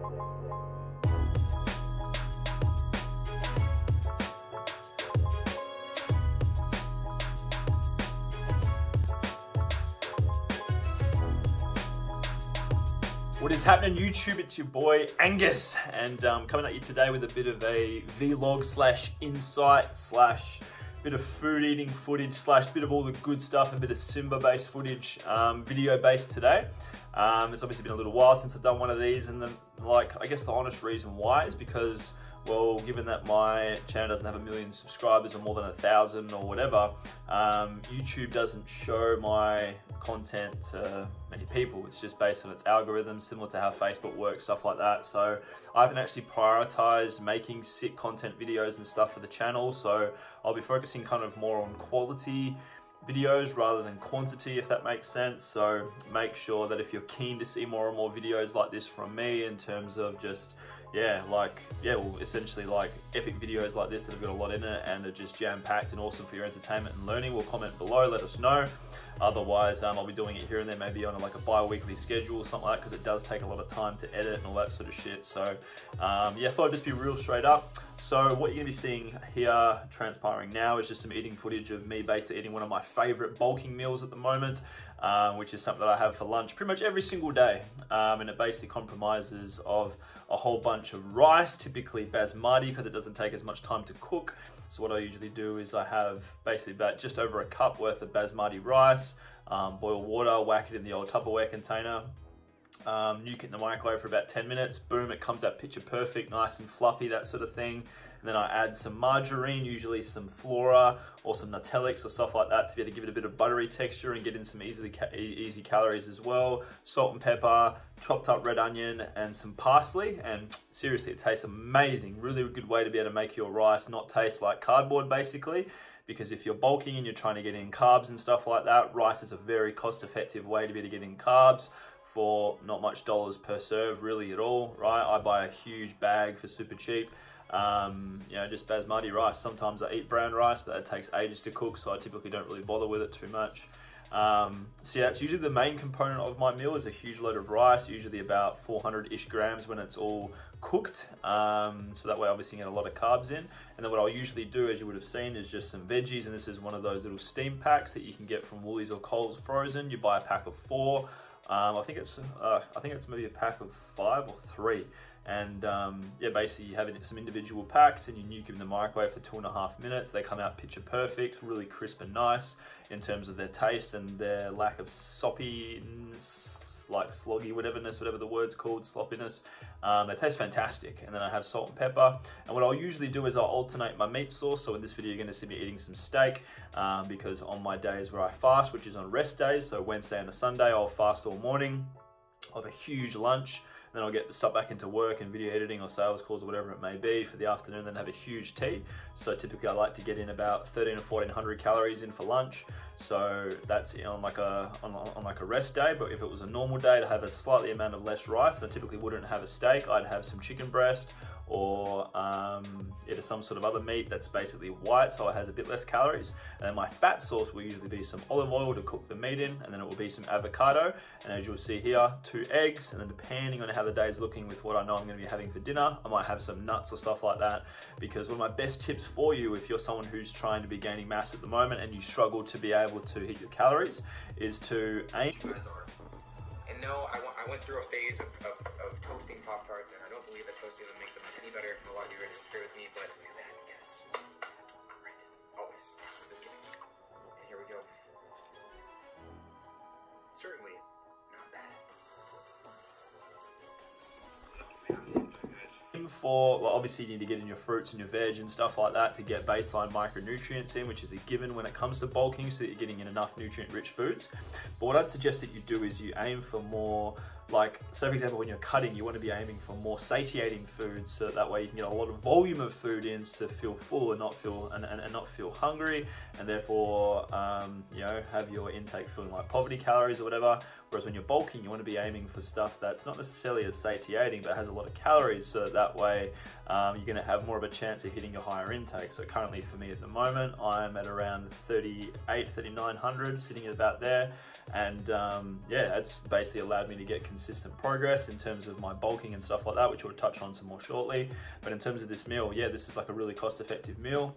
What is happening, YouTube? It's your boy Angus, and coming at you today with a bit of a vlog slash insight slash bit of food eating footage slash bit of all the good stuff, a bit of Simba based footage, video based today. It's obviously been a little while since I've done one of these, and I guess the honest reason why is because, well, given that my channel doesn't have 1 million subscribers or more than 1,000 or whatever, YouTube doesn't show my content to many people. It's just based on its algorithm, similar to how Facebook works, stuff like that. So I haven't actually prioritized making sick content videos and stuff for the channel. So I'll be focusing kind of more on quality videos rather than quantity, if that makes sense. So make sure that if you're keen to see more and more videos like this from me, in terms of just essentially like epic videos like this that have got a lot in it and are just jam-packed and awesome for your entertainment and learning, well, comment below, let us know. Otherwise, I'll be doing it here and there, maybe on like a bi-weekly schedule or something like that, because it does take a lot of time to edit and all that sort of shit. So yeah, I thought I'd just be real straight up. So what you're gonna be seeing here transpiring now is just some eating footage of me basically eating one of my favorite bulking meals at the moment, which is something that I have for lunch pretty much every single day. And it basically compromises of a whole bunch of rice, typically basmati, because it doesn't take as much time to cook. So what I usually do is I have basically about just over a cup worth of basmati rice, boil water, whack it in the old Tupperware container, nuke it in the microwave for about 10 minutes, boom, it comes out picture perfect, nice and fluffy, that sort of thing. And then I add some margarine, usually some Flora or some Nutellix or stuff like that, to be able to give it a bit of buttery texture and get in some easy calories as well. Salt and pepper, chopped up red onion, and some parsley. And seriously, it tastes amazing. Really good way to be able to make your rice not taste like cardboard, basically. Because if you're bulking and you're trying to get in carbs and stuff like that, rice is a very cost-effective way to be able to get in carbs for not much dollars per serve, really, at all, right? I buy a huge bag for super cheap. You know, just basmati rice. Sometimes I eat brown rice, but it takes ages to cook, so I typically don't really bother with it too much. So yeah, it's usually the main component of my meal is a huge load of rice, usually about 400-ish grams when it's all cooked. So that way obviously you get a lot of carbs in. And then what I'll usually do, as you would have seen, is just some veggies, and this is one of those little steam packs that you can get from Woolies or Coles frozen. You buy a pack of 4. I think it's maybe a pack of 5 or 3. And yeah, basically you have some individual packs and you nuke them in the microwave for 2.5 minutes. They come out picture perfect, really crisp and nice in terms of their taste and their lack of soppiness, like sloggy, whatever the word's called, sloppiness. They taste fantastic. And then I have salt and pepper. And what I'll usually do is I'll alternate my meat source. So in this video, you're gonna see me eating some steak, because on my days where I fast, which is on rest days, so Wednesday and a Sunday, I'll fast all morning. I'll have a huge lunch. Then I'll get stuck back into work and video editing or sales calls or whatever it may be for the afternoon, then have a huge tea. So typically I like to get in about 13 or 1400 calories in for lunch. So that's on like a rest day. But if it was a normal day, to have a slightly amount of less rice, I typically wouldn't have a steak. I'd have some chicken breast or some sort of other meat that's basically white, so it has a bit less calories. And then my fat source will usually be some olive oil to cook the meat in, and then it will be some avocado. And as you'll see here, 2 eggs, and then depending on how the day's looking with what I know I'm going to be having for dinner, I might have some nuts or stuff like that. Because one of my best tips for you, if you're someone who's trying to be gaining mass at the moment and you struggle to be able to hit your calories, is to aim. And no, I went through a phase of toasting Pop-Tarts, and I don't believe that toasting them makes them any better. A lot of you are going to disagree with me, but look at that, yes. Right, always. Just kidding. And here we go. Certainly not bad. For, well, obviously you need to get in your fruits and your veg and stuff like that to get baseline micronutrients in, which is a given when it comes to bulking, so that you're getting in enough nutrient-rich foods. But what I'd suggest that you do is you aim for more, like, so for example, when you're cutting, you want to be aiming for more satiating foods, so that way you can get a lot of volume of food in to feel full and not feel not feel hungry, and therefore you know, have your intake feeling like poverty calories or whatever. Whereas when you're bulking, you want to be aiming for stuff that's not necessarily as satiating, but has a lot of calories, so that way you're going to have more of a chance of hitting your higher intake. So currently for me at the moment, I'm at around 3,900, sitting at about there. And yeah, it's basically allowed me to get consistent progress in terms of my bulking and stuff like that, which we'll touch on some more shortly. But in terms of this meal, yeah, this is like a really cost-effective meal.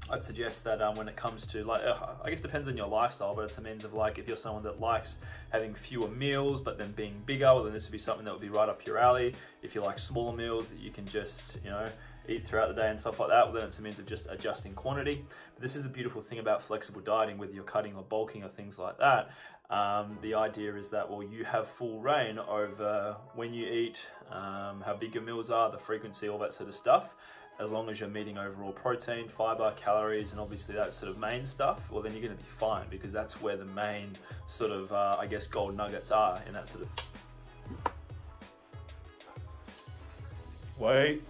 I'd suggest that when it comes to, like, I guess it depends on your lifestyle, but it's a means of, like, if you're someone that likes having fewer meals but then being bigger, well, then this would be something that would be right up your alley. If you like smaller meals that you can just, you know, eat throughout the day and stuff like that, well, then it's a means of just adjusting quantity. But this is the beautiful thing about flexible dieting, whether you're cutting or bulking or things like that. The idea is that, well, you have full reign over when you eat, how big your meals are, the frequency, all that sort of stuff. As long as you're meeting overall protein, fiber, calories, and obviously that sort of main stuff, well, then you're going to be fine, because that's where the main sort of, I guess, gold nuggets are in that sort of... Wait,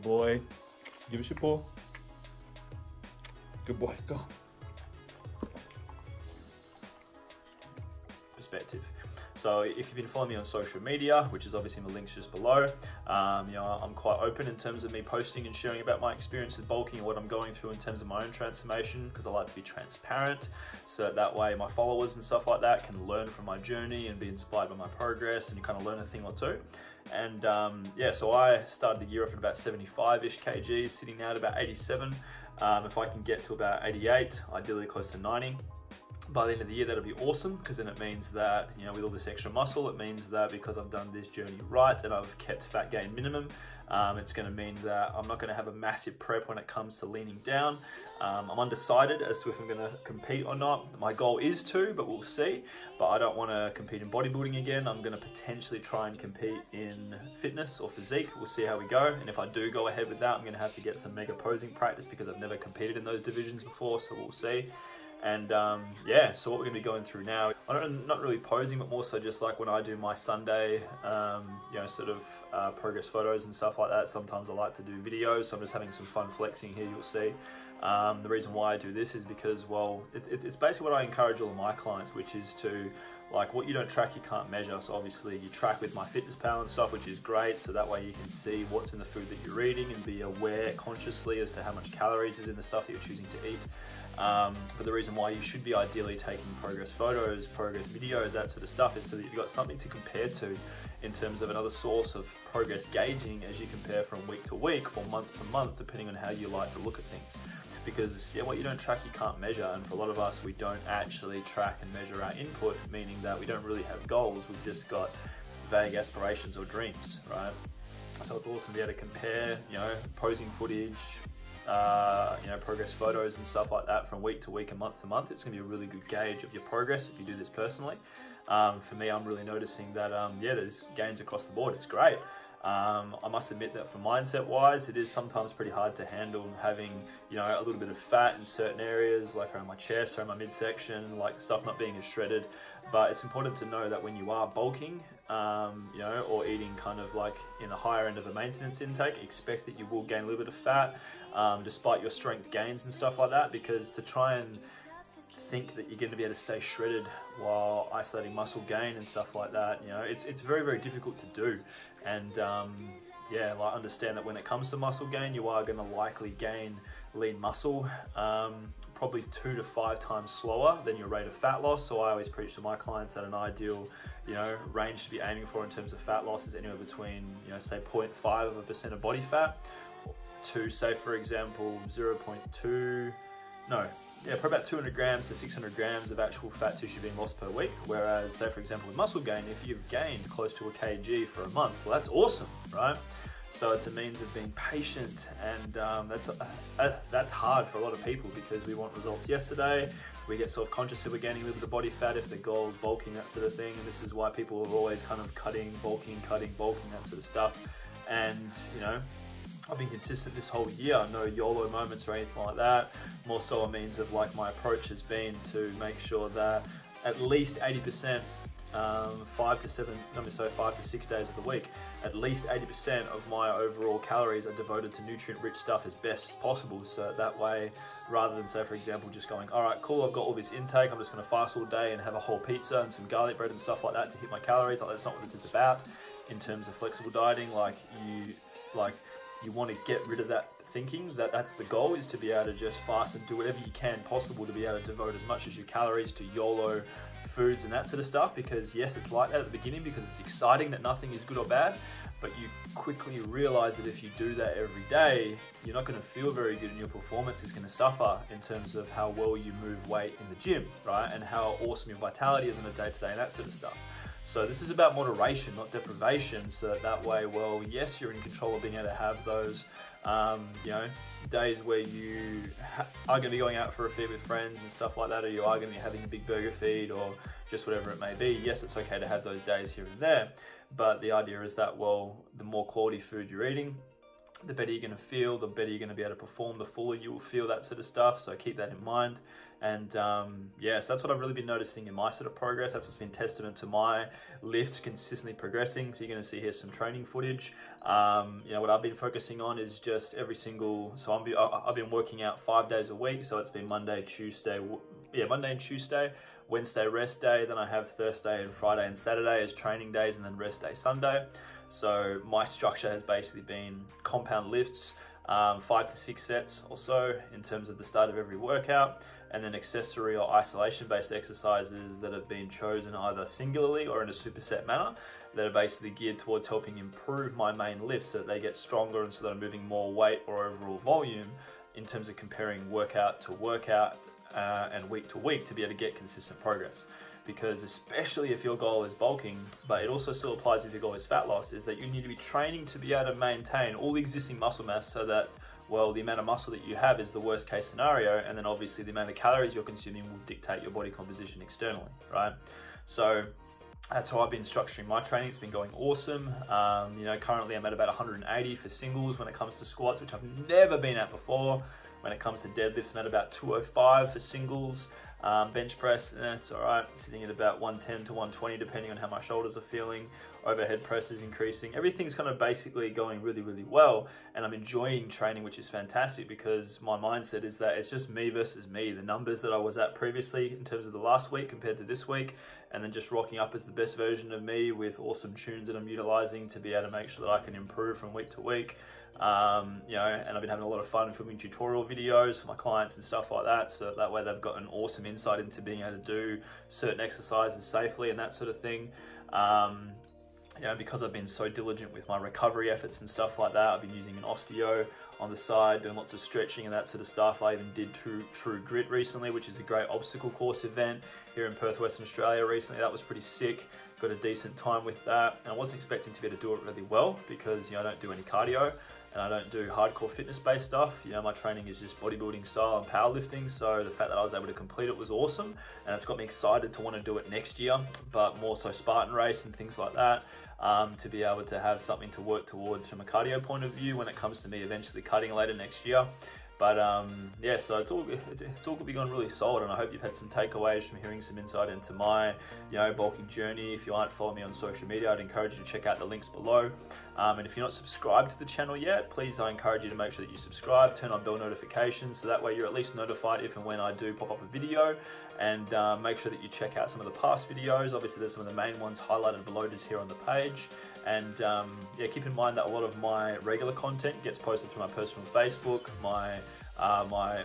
boy. Give us your paw. Good boy, go. Perspective. So if you've been following me on social media, which is obviously in the links just below, you know, I'm quite open in terms of me posting and sharing about my experience with bulking and what I'm going through in terms of my own transformation, because I like to be transparent, so that way my followers and stuff like that can learn from my journey and be inspired by my progress and kind of learn a thing or two. And yeah, so I started the year off at about 75-ish kgs, sitting now at about 87. If I can get to about 88, ideally close to 90. By the end of the year, that'll be awesome, because then it means that, you know, with all this extra muscle, it means that because I've done this journey right and I've kept fat gain minimum, it's going to mean that I'm not going to have a massive prep when it comes to leaning down. I'm undecided as to if I'm going to compete or not. My goal is to, but we'll see. But I don't want to compete in bodybuilding again. I'm going to potentially try and compete in fitness or physique. We'll see how we go. And if I do go ahead with that, I'm going to have to get some mega posing practice, because I've never competed in those divisions before, so we'll see. And yeah, so what we're going to be going through now, not really posing, but more so just like when I do my Sunday, you know, sort of progress photos and stuff like that. Sometimes I like to do videos, so I'm just having some fun flexing here, you'll see. The reason why I do this is because, well, it's basically what I encourage all of my clients, which is to, like, what you don't track, you can't measure. So obviously you track with MyFitnessPal and stuff, which is great. So that way you can see what's in the food that you're eating and be aware consciously as to how much calories is in the stuff that you're choosing to eat. But the reason why you should be ideally taking progress photos, progress videos, that sort of stuff, is so that you've got something to compare to in terms of another source of progress gauging as you compare from week to week or month to month, depending on how you like to look at things. Because, yeah, what you don't track, you can't measure. And for a lot of us, we don't actually track and measure our input, meaning that we don't really have goals. We've just got vague aspirations or dreams, right? So it's awesome to be able to compare, you know, posing footage, you know, progress photos and stuff like that from week to week and month to month. It's going to be a really good gauge of your progress if you do this personally. For me, I'm really noticing that, yeah, there's gains across the board. It's great. I must admit that for mindset wise, it is sometimes pretty hard to handle having, you know, a little bit of fat in certain areas, like around my chest, around my midsection, like stuff not being as shredded. But it's important to know that when you are bulking, you know, or eating kind of like in the higher end of a maintenance intake, expect that you will gain a little bit of fat, despite your strength gains and stuff like that, because to try and think that you're going to be able to stay shredded while isolating muscle gain and stuff like that, you know, it's very, very difficult to do. And yeah, like, understand that when it comes to muscle gain, you are going to likely gain lean muscle probably 2 to 5 times slower than your rate of fat loss. So I always preach to my clients that an ideal, you know, range to be aiming for in terms of fat loss is anywhere between, you know, say 0.5% of body fat to, say, for example, 0.2, no, yeah, probably about 200 grams to 600 grams of actual fat tissue being lost per week. Whereas, say for example, with muscle gain, if you've gained close to a kg for a month, well, that's awesome, right? So it's a means of being patient, and that's hard for a lot of people, because we want results yesterday. We get self-conscious if we're gaining a little bit of body fat, if the goal is bulking, that sort of thing. And this is why people are always kind of cutting, bulking, that sort of stuff. And, you know, I've been consistent this whole year, no YOLO moments or anything like that. More so a means of, like, my approach has been to make sure that at least 80% 5 to 6 days of the week, at least 80% of my overall calories are devoted to nutrient-rich stuff as best as possible. So that way, rather than say, for example, just going, all right, cool, I've got all this intake, I'm just going to fast all day and have a whole pizza and some garlic bread and stuff like that to hit my calories. Like, that's not what this is about. In terms of flexible dieting, you want to get rid of that thinking that that's the goal, is to be able to just fast and do whatever you can possible to be able to devote as much as your calories to YOLO foods and that sort of stuff. Because yes, it's like that at the beginning because it's exciting that nothing is good or bad, but you quickly realize that if you do that every day, you're not going to feel very good and your performance is going to suffer in terms of how well you move weight in the gym, right? And how awesome your vitality is on a day-to-day and that sort of stuff. So this is about moderation, not deprivation, so that way, well, yes, you're in control of being able to have those, days where you are going to be going out for a feed with friends and stuff like that, or you are going to be having a big burger feed or just whatever it may be. Yes, it's okay to have those days here and there, but the idea is that, well, the more quality food you're eating, the better you're going to feel, the better you're going to be able to perform, the fuller you will feel, that sort of stuff. So keep that in mind. And yes, that's what I've really been noticing in my sort of progress. That's what's been testament to my lifts consistently progressing. So you're going to see here some training footage. What I've been focusing on is just every single, so I've been working out 5 days a week. So it's been Monday and Tuesday, Wednesday rest day. Then I have Thursday and Friday and Saturday as training days, and then rest day Sunday. So my structure has basically been compound lifts, 5 to 6 sets or so in terms of the start of every workout, and then accessory or isolation based exercises that have been chosen either singularly or in a superset manner that are basically geared towards helping improve my main lifts so that they get stronger and so that I'm moving more weight or overall volume in terms of comparing workout to workout and week to week to be able to get consistent progress. Because especially if your goal is bulking, but it also still applies if your goal is fat loss, is that you need to be training to be able to maintain all the existing muscle mass so that, well, the amount of muscle that you have is the worst case scenario, and then obviously the amount of calories you're consuming will dictate your body composition externally, right? So that's how I've been structuring my training. It's been going awesome. Currently I'm at about 180 for singles when it comes to squats, which I've never been at before. When it comes to deadlifts, I'm at about 205 for singles. Bench press, it's all right, sitting at about 110 to 120 depending on how my shoulders are feeling. Overhead press is increasing. Everything's kind of basically going really, really well, and I'm enjoying training, which is fantastic because my mindset is that it's just me versus me. The numbers that I was at previously in terms of the last week compared to this week, and then just rocking up as the best version of me with awesome tunes that I'm utilizing to be able to make sure that I can improve from week to week. And I've been having a lot of fun filming tutorial videos for my clients and stuff like that, so that way they've got an awesome insight into being able to do certain exercises safely and that sort of thing. Because I've been so diligent with my recovery efforts and stuff like that, I've been using an osteo on the side, doing lots of stretching and that sort of stuff. I even did True Grit recently, which is a great obstacle course event here in Perth, Western Australia recently. That was pretty sick. Got a decent time with that, and I wasn't expecting to be able to do it really well because I don't do any cardio and I don't do hardcore fitness based stuff. My training is just bodybuilding style and powerlifting, so the fact that I was able to complete it was awesome, and it's got me excited to want to do it next year, but more so Spartan race and things like that, to be able to have something to work towards from a cardio point of view when it comes to me eventually cutting later next year. But so it's all going to be going really solid, and I hope you've had some takeaways from hearing some insight into my bulking journey. If you aren't following me on social media, I'd encourage you to check out the links below. And if you're not subscribed to the channel yet, please, I encourage you to make sure that you subscribe, turn on bell notifications, so that way you're at least notified if and when I do pop up a video. And make sure that you check out some of the past videos. Obviously there's some of the main ones highlighted below just here on the page. And keep in mind that a lot of my regular content gets posted to my personal Facebook, my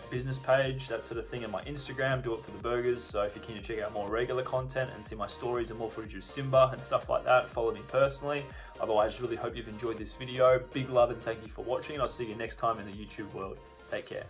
business page, that sort of thing, and my Instagram, Do It For The Burgers. So if you're keen to check out more regular content and see my stories and more footage of Simba and stuff like that, follow me personally. Otherwise, really hope you've enjoyed this video. Big love and thank you for watching, and I'll see you next time in the YouTube world. Take care.